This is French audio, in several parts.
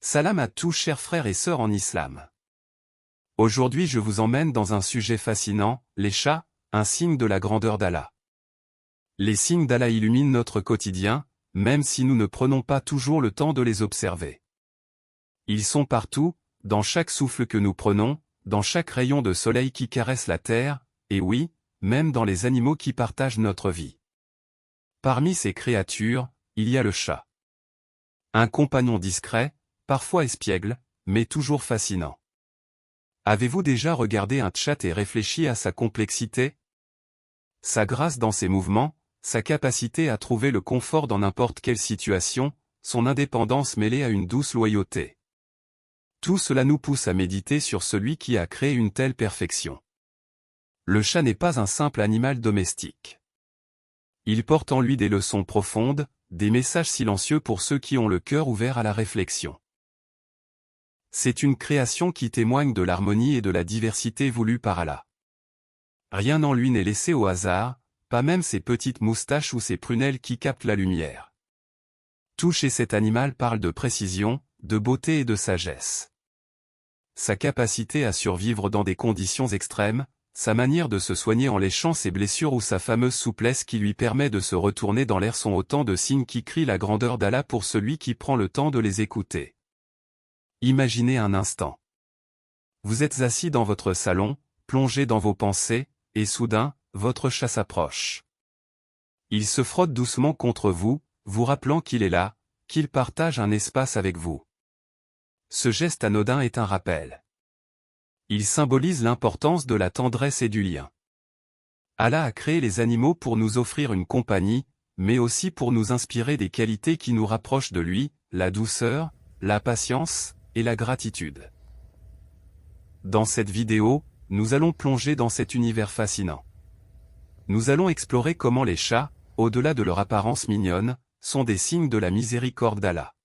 Salam à tous chers frères et sœurs en islam. Aujourd'hui je vous emmène dans un sujet fascinant, les chats, un signe de la grandeur d'Allah. Les signes d'Allah illuminent notre quotidien, même si nous ne prenons pas toujours le temps de les observer. Ils sont partout, dans chaque souffle que nous prenons, dans chaque rayon de soleil qui caresse la terre, et oui, même dans les animaux qui partagent notre vie. Parmi ces créatures, il y a le chat. Un compagnon discret, parfois espiègle, mais toujours fascinant. Avez-vous déjà regardé un chat et réfléchi à sa complexité? Sa grâce dans ses mouvements, sa capacité à trouver le confort dans n'importe quelle situation, son indépendance mêlée à une douce loyauté. Tout cela nous pousse à méditer sur celui qui a créé une telle perfection. Le chat n'est pas un simple animal domestique. Il porte en lui des leçons profondes, des messages silencieux pour ceux qui ont le cœur ouvert à la réflexion. C'est une création qui témoigne de l'harmonie et de la diversité voulue par Allah. Rien en lui n'est laissé au hasard, pas même ses petites moustaches ou ses prunelles qui captent la lumière. Tout chez cet animal parle de précision, de beauté et de sagesse. Sa capacité à survivre dans des conditions extrêmes, sa manière de se soigner en léchant ses blessures ou sa fameuse souplesse qui lui permet de se retourner dans l'air sont autant de signes qui crient la grandeur d'Allah pour celui qui prend le temps de les écouter. Imaginez un instant. Vous êtes assis dans votre salon, plongé dans vos pensées, et soudain, votre chat s'approche. Il se frotte doucement contre vous, vous rappelant qu'il est là, qu'il partage un espace avec vous. Ce geste anodin est un rappel. Il symbolise l'importance de la tendresse et du lien. Allah a créé les animaux pour nous offrir une compagnie, mais aussi pour nous inspirer des qualités qui nous rapprochent de lui, la douceur, la patience, et la gratitude. Dans cette vidéo, nous allons plonger dans cet univers fascinant. Nous allons explorer comment les chats, au-delà de leur apparence mignonne, sont des signes de la miséricorde d'Allah.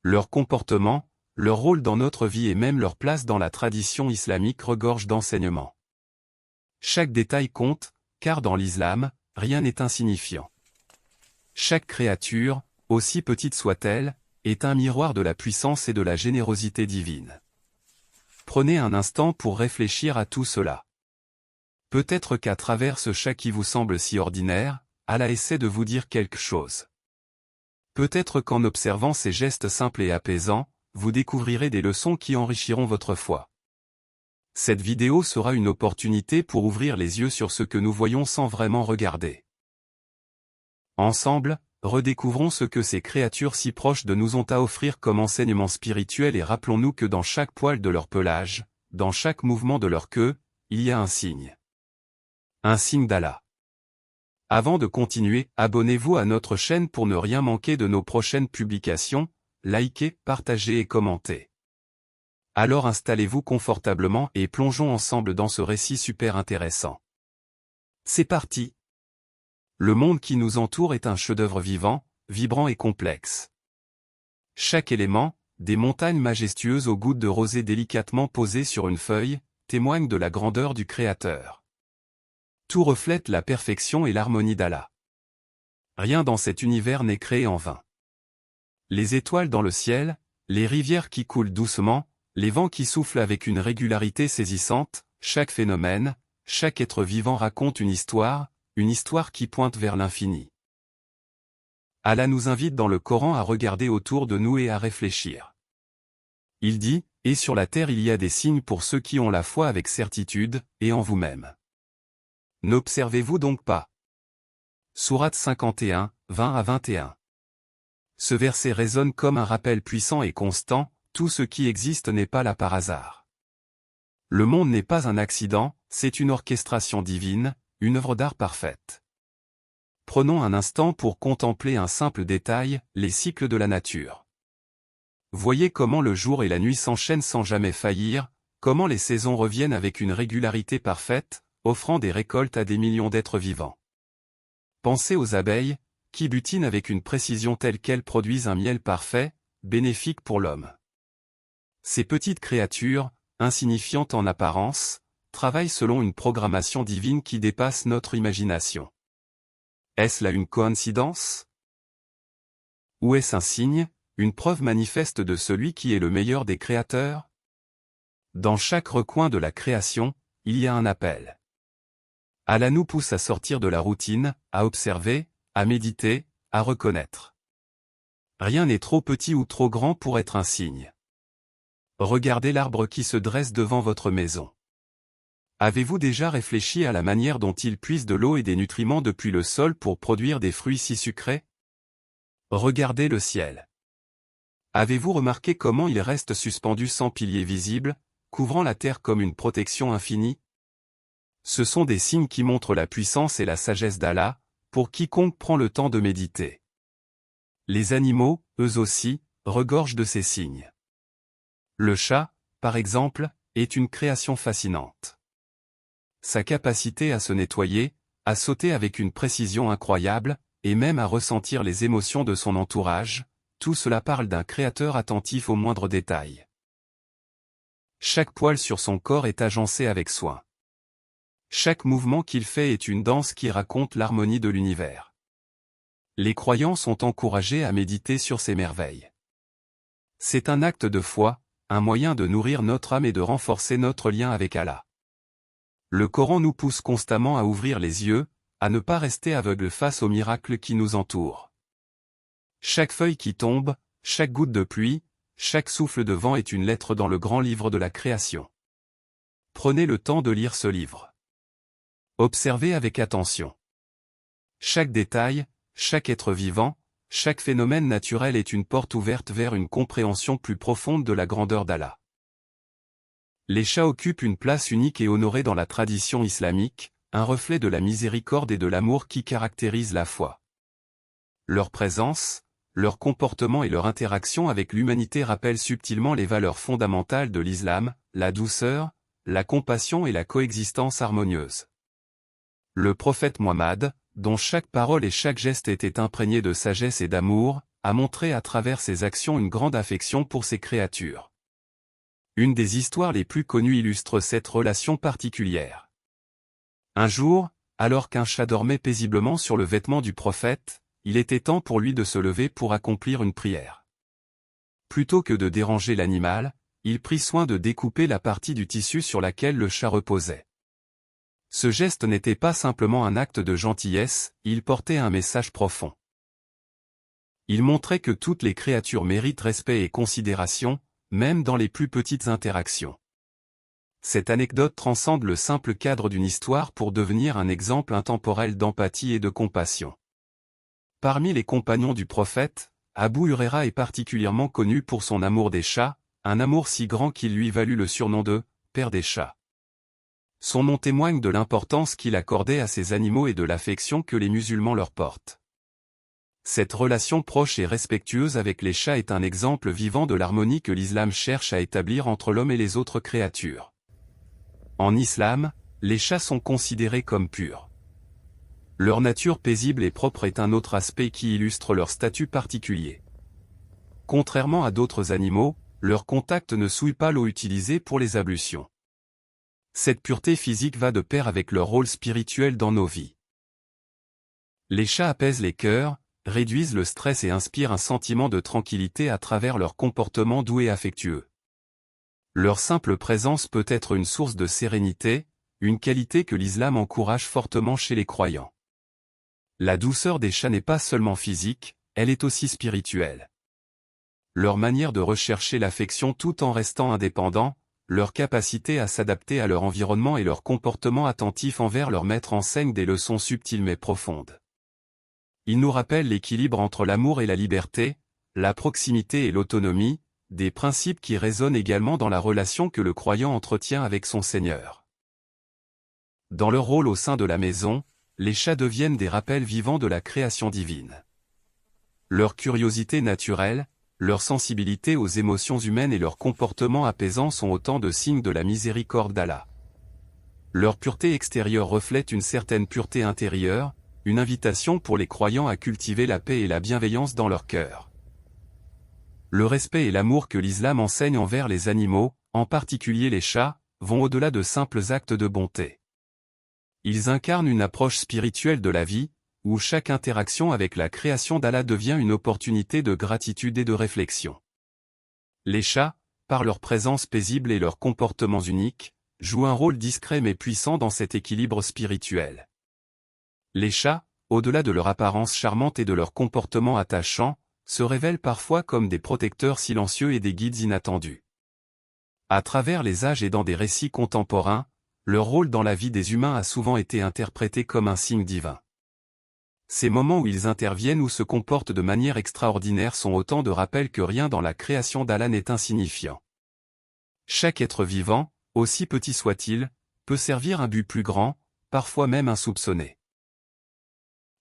Leur comportement, leur rôle dans notre vie et même leur place dans la tradition islamique regorge d'enseignements. Chaque détail compte, car dans l'islam, rien n'est insignifiant. Chaque créature, aussi petite soit-elle, est un miroir de la puissance et de la générosité divine. Prenez un instant pour réfléchir à tout cela. Peut-être qu'à travers ce chat qui vous semble si ordinaire, Allah essaie de vous dire quelque chose. Peut-être qu'en observant ces gestes simples et apaisants, vous découvrirez des leçons qui enrichiront votre foi. Cette vidéo sera une opportunité pour ouvrir les yeux sur ce que nous voyons sans vraiment regarder. Ensemble, redécouvrons ce que ces créatures si proches de nous ont à offrir comme enseignement spirituel et rappelons-nous que dans chaque poil de leur pelage, dans chaque mouvement de leur queue, il y a un signe. Un signe d'Allah. Avant de continuer, abonnez-vous à notre chaîne pour ne rien manquer de nos prochaines publications, likez, partagez et commentez. Alors installez-vous confortablement et plongeons ensemble dans ce récit super intéressant. C'est parti! Le monde qui nous entoure est un chef-d'œuvre vivant, vibrant et complexe. Chaque élément, des montagnes majestueuses aux gouttes de rosée délicatement posées sur une feuille, témoigne de la grandeur du Créateur. Tout reflète la perfection et l'harmonie d'Allah. Rien dans cet univers n'est créé en vain. Les étoiles dans le ciel, les rivières qui coulent doucement, les vents qui soufflent avec une régularité saisissante, chaque phénomène, chaque être vivant raconte une histoire qui pointe vers l'infini. Allah nous invite dans le Coran à regarder autour de nous et à réfléchir. Il dit, « Et sur la terre il y a des signes pour ceux qui ont la foi avec certitude, et en vous-même. » N'observez-vous donc pas? Sourate 51, 20 à 21. Ce verset résonne comme un rappel puissant et constant, tout ce qui existe n'est pas là par hasard. Le monde n'est pas un accident, c'est une orchestration divine, une œuvre d'art parfaite. Prenons un instant pour contempler un simple détail, les cycles de la nature. Voyez comment le jour et la nuit s'enchaînent sans jamais faillir, comment les saisons reviennent avec une régularité parfaite, offrant des récoltes à des millions d'êtres vivants. Pensez aux abeilles, qui butinent avec une précision telle qu'elles produisent un miel parfait, bénéfique pour l'homme. Ces petites créatures, insignifiantes en apparence, travaillent selon une programmation divine qui dépasse notre imagination. Est-ce là une coïncidence? Ou est-ce un signe, une preuve manifeste de celui qui est le meilleur des créateurs? Dans chaque recoin de la création, il y a un appel. Allah nous pousse à sortir de la routine, à observer, à méditer, à reconnaître. Rien n'est trop petit ou trop grand pour être un signe. Regardez l'arbre qui se dresse devant votre maison. Avez-vous déjà réfléchi à la manière dont il puise de l'eau et des nutriments depuis le sol pour produire des fruits si sucrés? Regardez le ciel. Avez-vous remarqué comment il reste suspendu sans piliers visibles, couvrant la terre comme une protection infinie? Ce sont des signes qui montrent la puissance et la sagesse d'Allah, pour quiconque prend le temps de méditer. Les animaux, eux aussi, regorgent de ces signes. Le chat, par exemple, est une création fascinante. Sa capacité à se nettoyer, à sauter avec une précision incroyable, et même à ressentir les émotions de son entourage, tout cela parle d'un créateur attentif aux moindres détails. Chaque poil sur son corps est agencé avec soin. Chaque mouvement qu'il fait est une danse qui raconte l'harmonie de l'univers. Les croyants sont encouragés à méditer sur ces merveilles. C'est un acte de foi, un moyen de nourrir notre âme et de renforcer notre lien avec Allah. Le Coran nous pousse constamment à ouvrir les yeux, à ne pas rester aveugle face aux miracles qui nous entourent. Chaque feuille qui tombe, chaque goutte de pluie, chaque souffle de vent est une lettre dans le grand livre de la création. Prenez le temps de lire ce livre. Observez avec attention. Chaque détail, chaque être vivant, chaque phénomène naturel est une porte ouverte vers une compréhension plus profonde de la grandeur d'Allah. Les chats occupent une place unique et honorée dans la tradition islamique, un reflet de la miséricorde et de l'amour qui caractérise la foi. Leur présence, leur comportement et leur interaction avec l'humanité rappellent subtilement les valeurs fondamentales de l'islam, la douceur, la compassion et la coexistence harmonieuse. Le prophète Muhammad, dont chaque parole et chaque geste était imprégné de sagesse et d'amour, a montré à travers ses actions une grande affection pour ses créatures. Une des histoires les plus connues illustre cette relation particulière. Un jour, alors qu'un chat dormait paisiblement sur le vêtement du prophète, il était temps pour lui de se lever pour accomplir une prière. Plutôt que de déranger l'animal, il prit soin de découper la partie du tissu sur laquelle le chat reposait. Ce geste n'était pas simplement un acte de gentillesse, il portait un message profond. Il montrait que toutes les créatures méritent respect et considération, même dans les plus petites interactions. Cette anecdote transcende le simple cadre d'une histoire pour devenir un exemple intemporel d'empathie et de compassion. Parmi les compagnons du prophète, Abu Huraira est particulièrement connu pour son amour des chats, un amour si grand qu'il lui valut le surnom de « père des chats ». Son nom témoigne de l'importance qu'il accordait à ces animaux et de l'affection que les musulmans leur portent. Cette relation proche et respectueuse avec les chats est un exemple vivant de l'harmonie que l'islam cherche à établir entre l'homme et les autres créatures. En islam, les chats sont considérés comme purs. Leur nature paisible et propre est un autre aspect qui illustre leur statut particulier. Contrairement à d'autres animaux, leur contact ne souille pas l'eau utilisée pour les ablutions. Cette pureté physique va de pair avec leur rôle spirituel dans nos vies. Les chats apaisent les cœurs, réduisent le stress et inspirent un sentiment de tranquillité à travers leur comportement doux et affectueux. Leur simple présence peut être une source de sérénité, une qualité que l'islam encourage fortement chez les croyants. La douceur des chats n'est pas seulement physique, elle est aussi spirituelle. Leur manière de rechercher l'affection tout en restant indépendants, leur capacité à s'adapter à leur environnement et leur comportement attentif envers leur maître enseignent des leçons subtiles mais profondes. Ils nous rappellent l'équilibre entre l'amour et la liberté, la proximité et l'autonomie, des principes qui résonnent également dans la relation que le croyant entretient avec son Seigneur. Dans leur rôle au sein de la maison, les chats deviennent des rappels vivants de la création divine. Leur curiosité naturelle, leur sensibilité aux émotions humaines et leur comportement apaisant sont autant de signes de la miséricorde d'Allah. Leur pureté extérieure reflète une certaine pureté intérieure, une invitation pour les croyants à cultiver la paix et la bienveillance dans leur cœur. Le respect et l'amour que l'islam enseigne envers les animaux, en particulier les chats, vont au-delà de simples actes de bonté. Ils incarnent une approche spirituelle de la vie, où chaque interaction avec la création d'Allah devient une opportunité de gratitude et de réflexion. Les chats, par leur présence paisible et leurs comportements uniques, jouent un rôle discret mais puissant dans cet équilibre spirituel. Les chats, au-delà de leur apparence charmante et de leur comportement attachant, se révèlent parfois comme des protecteurs silencieux et des guides inattendus. À travers les âges et dans des récits contemporains, leur rôle dans la vie des humains a souvent été interprété comme un signe divin. Ces moments où ils interviennent ou se comportent de manière extraordinaire sont autant de rappels que rien dans la création d'Allah n'est insignifiant. Chaque être vivant, aussi petit soit-il, peut servir un but plus grand, parfois même insoupçonné.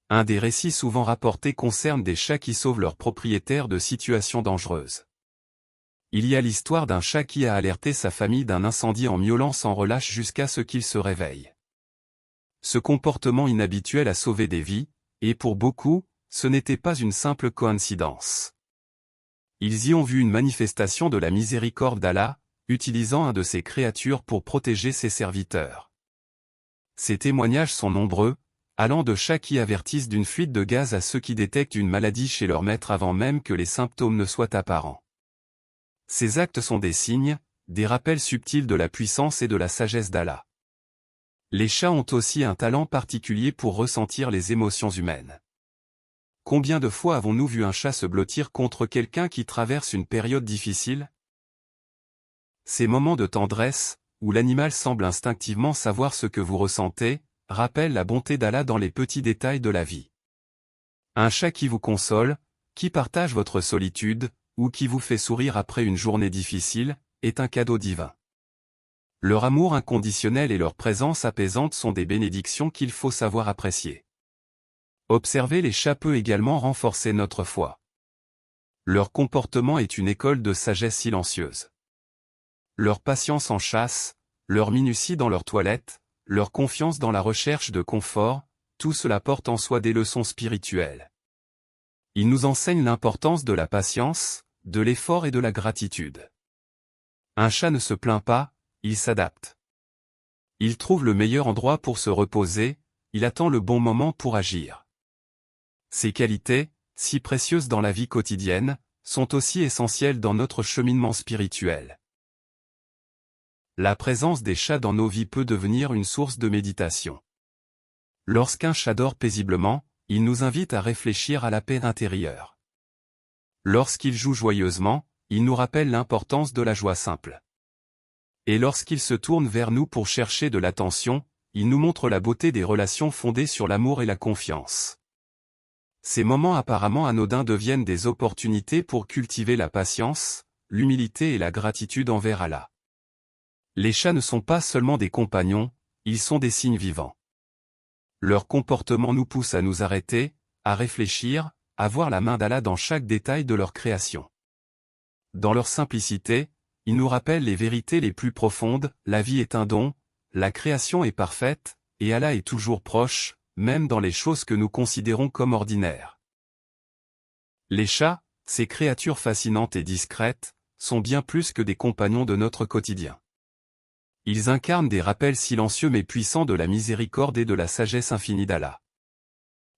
Un des récits souvent rapportés concerne des chats qui sauvent leurs propriétaires de situations dangereuses. Il y a l'histoire d'un chat qui a alerté sa famille d'un incendie en miaulant sans relâche jusqu'à ce qu'il se réveille. Ce comportement inhabituel a sauvé des vies, et pour beaucoup, ce n'était pas une simple coïncidence. Ils y ont vu une manifestation de la miséricorde d'Allah, utilisant un de ses créatures pour protéger ses serviteurs. Ces témoignages sont nombreux, allant de chats qui avertissent d'une fuite de gaz à ceux qui détectent une maladie chez leur maître avant même que les symptômes ne soient apparents. Ces actes sont des signes, des rappels subtils de la puissance et de la sagesse d'Allah. Les chats ont aussi un talent particulier pour ressentir les émotions humaines. Combien de fois avons-nous vu un chat se blottir contre quelqu'un qui traverse une période difficile? Ces moments de tendresse, où l'animal semble instinctivement savoir ce que vous ressentez, rappellent la bonté d'Allah dans les petits détails de la vie. Un chat qui vous console, qui partage votre solitude, ou qui vous fait sourire après une journée difficile, est un cadeau divin. Leur amour inconditionnel et leur présence apaisante sont des bénédictions qu'il faut savoir apprécier. Observer les chats peut également renforcer notre foi. Leur comportement est une école de sagesse silencieuse. Leur patience en chasse, leur minutie dans leur toilette, leur confiance dans la recherche de confort, tout cela porte en soi des leçons spirituelles. Ils nous enseignent l'importance de la patience, de l'effort et de la gratitude. Un chat ne se plaint pas, il s'adapte. Il trouve le meilleur endroit pour se reposer, il attend le bon moment pour agir. Ces qualités, si précieuses dans la vie quotidienne, sont aussi essentielles dans notre cheminement spirituel. La présence des chats dans nos vies peut devenir une source de méditation. Lorsqu'un chat dort paisiblement, il nous invite à réfléchir à la paix intérieure. Lorsqu'il joue joyeusement, il nous rappelle l'importance de la joie simple. Et lorsqu'il se tourne vers nous pour chercher de l'attention, il nous montre la beauté des relations fondées sur l'amour et la confiance. Ces moments apparemment anodins deviennent des opportunités pour cultiver la patience, l'humilité et la gratitude envers Allah. Les chats ne sont pas seulement des compagnons, ils sont des signes vivants. Leur comportement nous pousse à nous arrêter, à réfléchir, à voir la main d'Allah dans chaque détail de leur création. Dans leur simplicité, ils nous rappellent les vérités les plus profondes, la vie est un don, la création est parfaite, et Allah est toujours proche, même dans les choses que nous considérons comme ordinaires. Les chats, ces créatures fascinantes et discrètes, sont bien plus que des compagnons de notre quotidien. Ils incarnent des rappels silencieux mais puissants de la miséricorde et de la sagesse infinie d'Allah.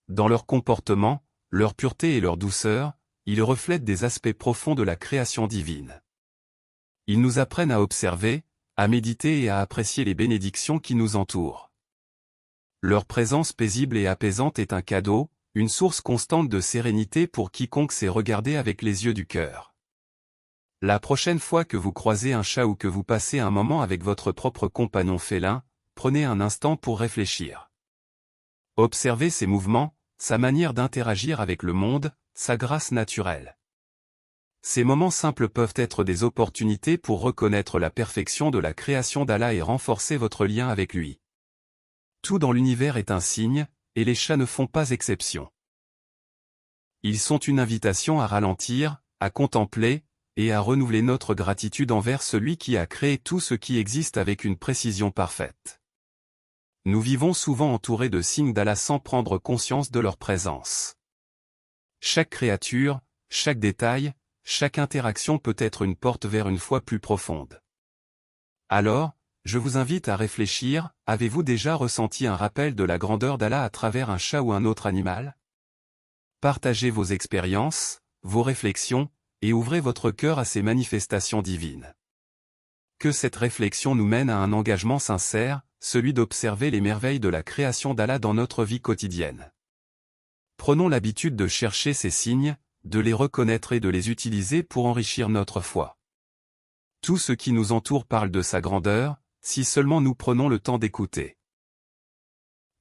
Dans leur comportement, leur pureté et leur douceur, ils reflètent des aspects profonds de la création divine. Ils nous apprennent à observer, à méditer et à apprécier les bénédictions qui nous entourent. Leur présence paisible et apaisante est un cadeau, une source constante de sérénité pour quiconque sait regarder avec les yeux du cœur. La prochaine fois que vous croisez un chat ou que vous passez un moment avec votre propre compagnon félin, prenez un instant pour réfléchir. Observez ses mouvements, sa manière d'interagir avec le monde, sa grâce naturelle. Ces moments simples peuvent être des opportunités pour reconnaître la perfection de la création d'Allah et renforcer votre lien avec lui. Tout dans l'univers est un signe, et les chats ne font pas exception. Ils sont une invitation à ralentir, à contempler, et à renouveler notre gratitude envers celui qui a créé tout ce qui existe avec une précision parfaite. Nous vivons souvent entourés de signes d'Allah sans prendre conscience de leur présence. Chaque créature, chaque détail, chaque interaction peut être une porte vers une foi plus profonde. Alors, Je vous invite à réfléchir, avez-vous déjà ressenti un rappel de la grandeur d'Allah à travers un chat ou un autre animal? Partagez vos expériences, vos réflexions, et ouvrez votre cœur à ces manifestations divines. Que cette réflexion nous mène à un engagement sincère, celui d'observer les merveilles de la création d'Allah dans notre vie quotidienne. Prenons l'habitude de chercher ces signes, de les reconnaître et de les utiliser pour enrichir notre foi. Tout ce qui nous entoure parle de sa grandeur, si seulement nous prenons le temps d'écouter.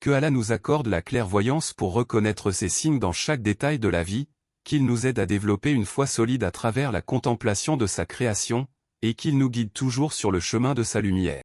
Que Allah nous accorde la clairvoyance pour reconnaître ces signes dans chaque détail de la vie, qu'il nous aide à développer une foi solide à travers la contemplation de sa création, et qu'il nous guide toujours sur le chemin de sa lumière.